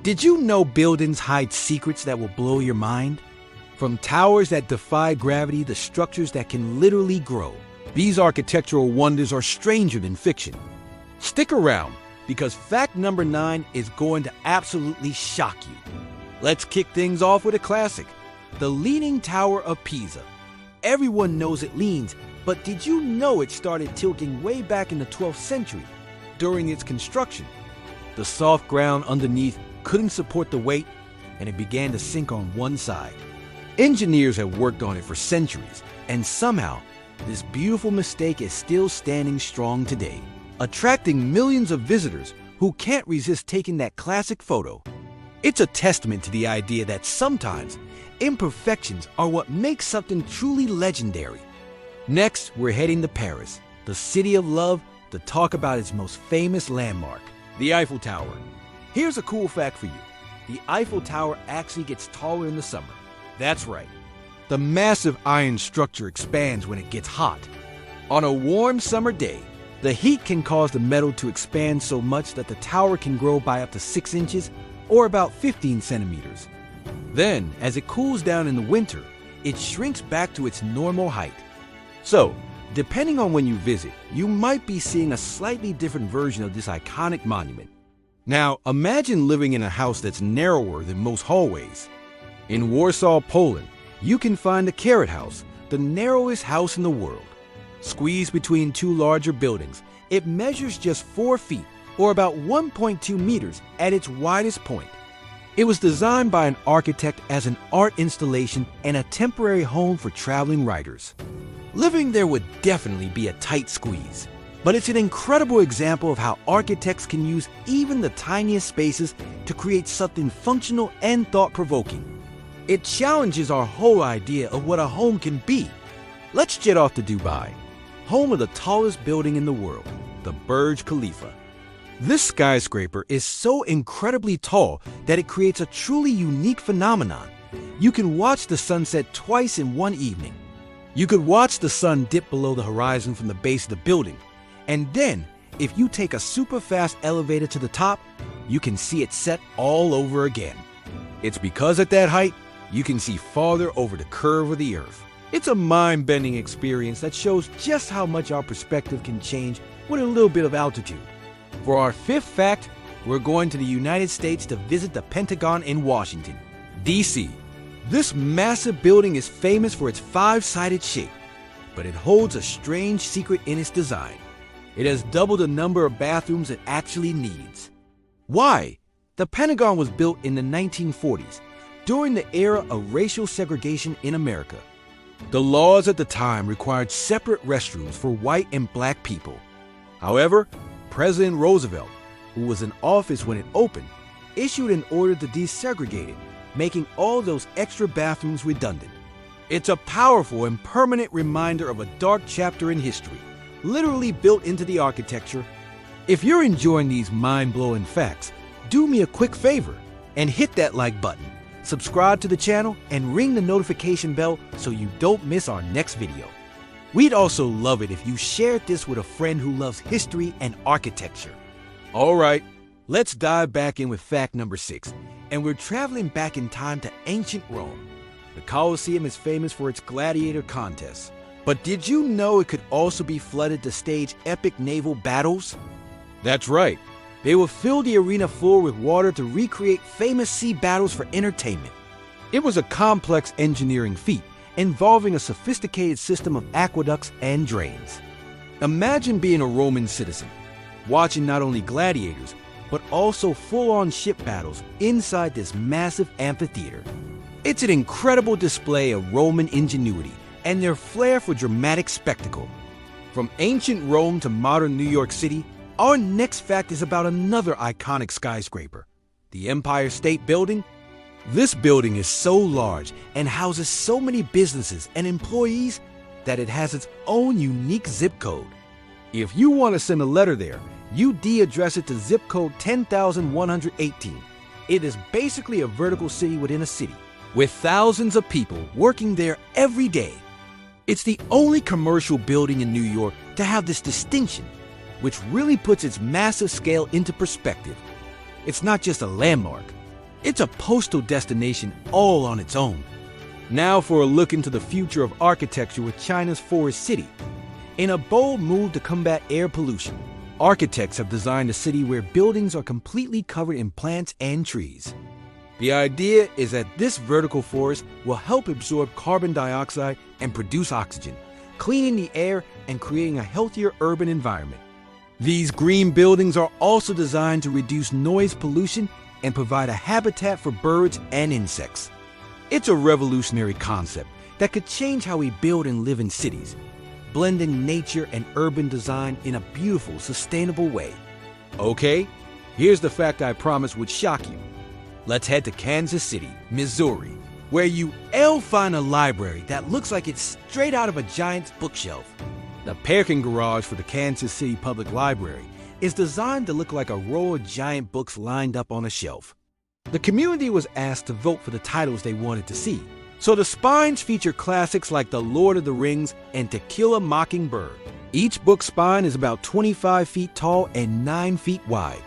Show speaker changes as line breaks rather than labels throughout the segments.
Did you know buildings hide secrets that will blow your mind? From towers that defy gravity to structures that can literally grow, these architectural wonders are stranger than fiction. Stick around, because fact number 9 is going to absolutely shock you. Let's kick things off with a classic, the Leaning Tower of Pisa. Everyone knows it leans, but did you know it started tilting way back in the 12th century during its construction? The soft ground underneath couldn't support the weight, and it began to sink on one side. Engineers have worked on it for centuries, and somehow, this beautiful mistake is still standing strong today, attracting millions of visitors who can't resist taking that classic photo. It's a testament to the idea that sometimes imperfections are what makes something truly legendary. Next, we're heading to Paris, the city of love, to talk about its most famous landmark, the Eiffel Tower. Here's a cool fact for you. The Eiffel Tower actually gets taller in the summer. That's right. The massive iron structure expands when it gets hot. On a warm summer day, the heat can cause the metal to expand so much that the tower can grow by up to 6 inches or about 15 centimeters. Then, as it cools down in the winter, it shrinks back to its normal height. So, depending on when you visit, you might be seeing a slightly different version of this iconic monument. Now, imagine living in a house that's narrower than most hallways. In Warsaw, Poland, you can find the Carrot House, the narrowest house in the world. Squeezed between 2 larger buildings, it measures just 4 feet, or about 1.2 meters at its widest point. It was designed by an architect as an art installation and a temporary home for traveling writers. Living there would definitely be a tight squeeze. But it's an incredible example of how architects can use even the tiniest spaces to create something functional and thought-provoking. It challenges our whole idea of what a home can be. Let's jet off to Dubai, home of the tallest building in the world, the Burj Khalifa. This skyscraper is so incredibly tall that it creates a truly unique phenomenon. You can watch the sunset twice in one evening. You could watch the sun dip below the horizon from the base of the building. And then, if you take a super fast elevator to the top, you can see it set all over again. It's because at that height, you can see farther over the curve of the earth. It's a mind-bending experience that shows just how much our perspective can change with a little bit of altitude. For our 5th fact, we're going to the United States to visit the Pentagon in Washington, D.C. This massive building is famous for its 5-sided shape, but it holds a strange secret in its design. It has double the number of bathrooms it actually needs. Why? The Pentagon was built in the 1940s, during the era of racial segregation in America. The laws at the time required separate restrooms for white and black people. However, President Roosevelt, who was in office when it opened, issued an order to desegregate it, making all those extra bathrooms redundant. It's a powerful and permanent reminder of a dark chapter in history, literally built into the architecture. If you're enjoying these mind-blowing facts, do me a quick favor and hit that like button, subscribe to the channel, and ring the notification bell so you don't miss our next video. We'd also love it if you shared this with a friend who loves history and architecture. All right, let's dive back in with fact number 6, and we're traveling back in time to ancient Rome. The Colosseum is famous for its gladiator contests. But did you know it could also be flooded to stage epic naval battles? That's right. They will fill the arena floor with water to recreate famous sea battles for entertainment. It was a complex engineering feat involving a sophisticated system of aqueducts and drains. Imagine being a Roman citizen, watching not only gladiators, but also full-on ship battles inside this massive amphitheater. It's an incredible display of Roman ingenuity and their flair for dramatic spectacle. From ancient Rome to modern New York City, our next fact is about another iconic skyscraper, the Empire State Building. This building is so large and houses so many businesses and employees that it has its own unique zip code. If you want to send a letter there, you address it to zip code 10,118. It is basically a vertical city within a city, with thousands of people working there every day. It's the only commercial building in New York to have this distinction, which really puts its massive scale into perspective. It's not just a landmark, It's a postal destination all on its own. Now for a look into the future of architecture with China's Forest City. In a bold move to combat air pollution, architects have designed a city where buildings are completely covered in plants and trees. The idea is that this vertical forest will help absorb carbon dioxide and produce oxygen, cleaning the air and creating a healthier urban environment. These green buildings are also designed to reduce noise pollution and provide a habitat for birds and insects. It's a revolutionary concept that could change how we build and live in cities, blending nature and urban design in a beautiful, sustainable way. Okay, here's the fact I promised would shock you. Let's head to Kansas City, Missouri, where you'll find a library that looks like it's straight out of a giant's bookshelf. The parking garage for the Kansas City Public Library is designed to look like a row of giant books lined up on a shelf. The community was asked to vote for the titles they wanted to see, so the spines feature classics like The Lord of the Rings and To Kill a Mockingbird. Each book spine is about 25 feet tall and 9 feet wide.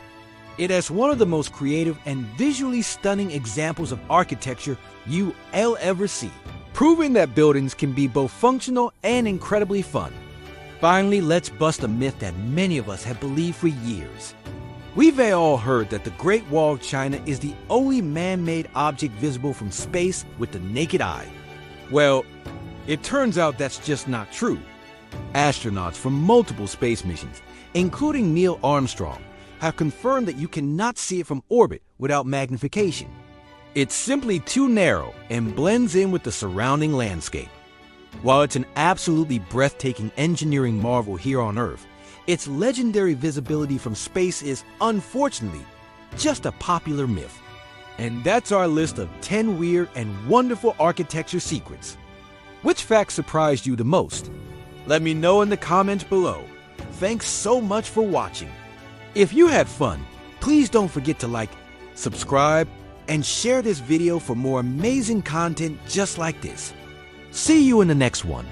It has one of the most creative and visually stunning examples of architecture you'll ever see, proving that buildings can be both functional and incredibly fun. Finally, let's bust a myth that many of us have believed for years. We've all heard that the Great Wall of China is the only man-made object visible from space with the naked eye. Well, it turns out that's just not true. Astronauts from multiple space missions, including Neil Armstrong, have confirmed that you cannot see it from orbit without magnification. It's simply too narrow and blends in with the surrounding landscape. While it's an absolutely breathtaking engineering marvel here on Earth, its legendary visibility from space is, unfortunately, just a popular myth. And that's our list of 10 weird and wonderful architecture secrets. Which fact surprised you the most? Let me know in the comments below. Thanks so much for watching. If you had fun, please don't forget to like, subscribe, and share this video for more amazing content just like this. See you in the next one.